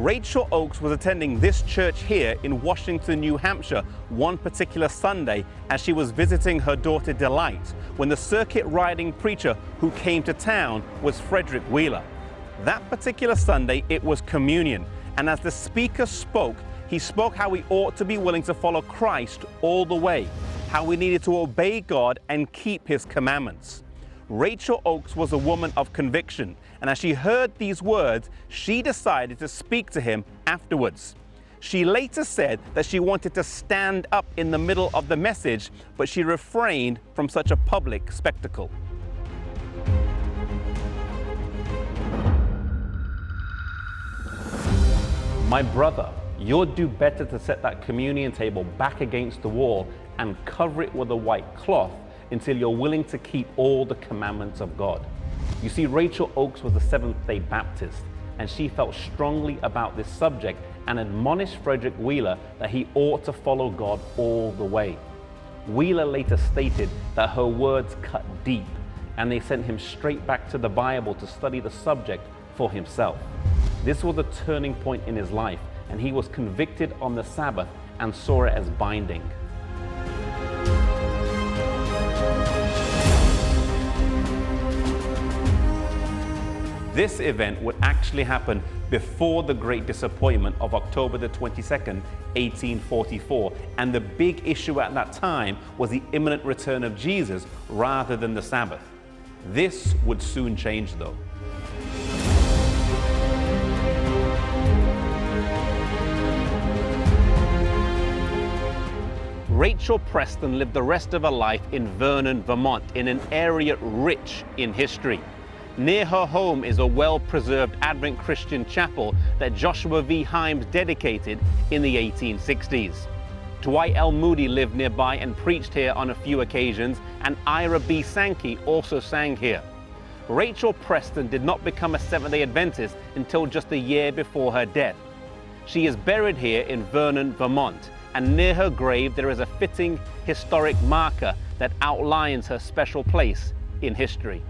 Rachel Oakes was attending this church here in Washington, New Hampshire, one particular Sunday as she was visiting her daughter Delight, when the circuit riding preacher who came to town was Frederick Wheeler. That particular Sunday, it was communion, and as the speaker spoke, he spoke how we ought to be willing to follow Christ all the way, how we needed to obey God and keep His commandments. Rachel Oakes was a woman of conviction, and as she heard these words, she decided to speak to him afterwards. She later said that she wanted to stand up in the middle of the message, but she refrained from such a public spectacle. My brother, you'd do better to set that communion table back against the wall and cover it with a white cloth until you're willing to keep all the commandments of God. You see, Rachel Oakes was a Seventh-day Baptist, and she felt strongly about this subject and admonished Frederick Wheeler that he ought to follow God all the way. Wheeler later stated that her words cut deep, and they sent him straight back to the Bible to study the subject for himself. This was a turning point in his life, and he was convicted on the Sabbath and saw it as binding. This event would actually happen before the Great Disappointment of October the 22nd, 1844, and the big issue at that time was the imminent return of Jesus rather than the Sabbath. This would soon change though. Rachel Preston lived the rest of her life in Vernon, Vermont, in an area rich in history. Near her home is a well-preserved Advent Christian chapel that Joshua V. Himes dedicated in the 1860s. Dwight L. Moody lived nearby and preached here on a few occasions, and Ira B. Sankey also sang here. Rachel Preston did not become a Seventh-day Adventist until just a year before her death. She is buried here in Vernon, Vermont, and near her grave there is a fitting historic marker that outlines her special place in history.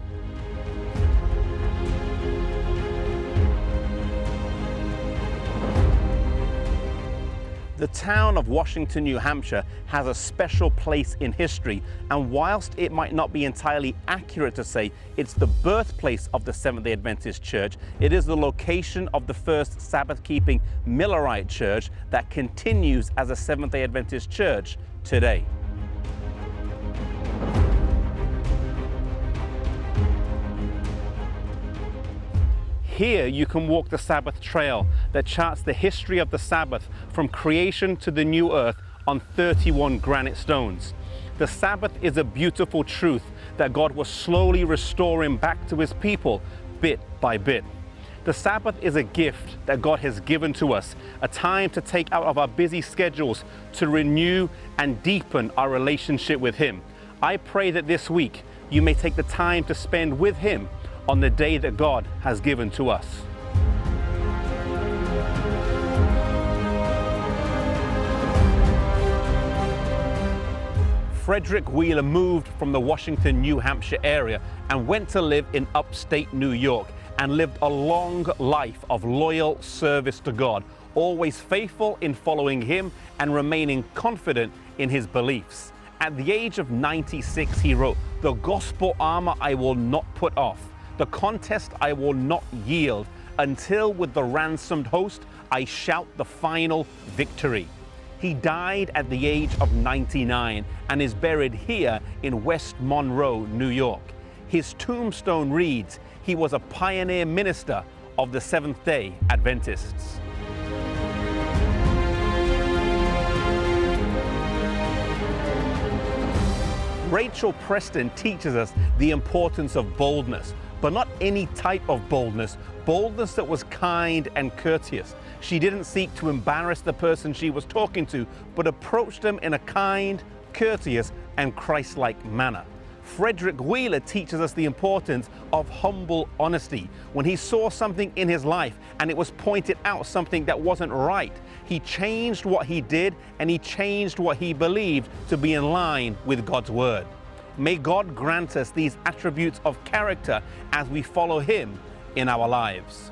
The town of Washington, New Hampshire has a special place in history, and whilst it might not be entirely accurate to say it's the birthplace of the Seventh-day Adventist Church, it is the location of the first Sabbath-keeping Millerite church that continues as a Seventh-day Adventist church today. Here you can walk the Sabbath trail that charts the history of the Sabbath from creation to the new earth on 31 granite stones. The Sabbath is a beautiful truth that God was slowly restoring back to His people bit by bit. The Sabbath is a gift that God has given to us, a time to take out of our busy schedules to renew and deepen our relationship with Him. I pray that this week you may take the time to spend with Him on the day that God has given to us. Frederick Wheeler moved from the Washington, New Hampshire area and went to live in upstate New York and lived a long life of loyal service to God, always faithful in following Him and remaining confident in his beliefs. At the age of 96, he wrote, "The gospel armor I will not put off. The contest I will not yield until with the ransomed host I shout the final victory." He died at the age of 99 and is buried here in West Monroe, New York. His tombstone reads, he was a pioneer minister of the Seventh-day Adventists. Rachel Preston teaches us the importance of boldness, but not any type of boldness, boldness that was kind and courteous. She didn't seek to embarrass the person she was talking to, but approached them in a kind, courteous, and Christ-like manner. Frederick Wheeler teaches us the importance of humble honesty. When he saw something in his life and it was pointed out something that wasn't right, he changed what he did and he changed what he believed to be in line with God's word. May God grant us these attributes of character as we follow Him in our lives.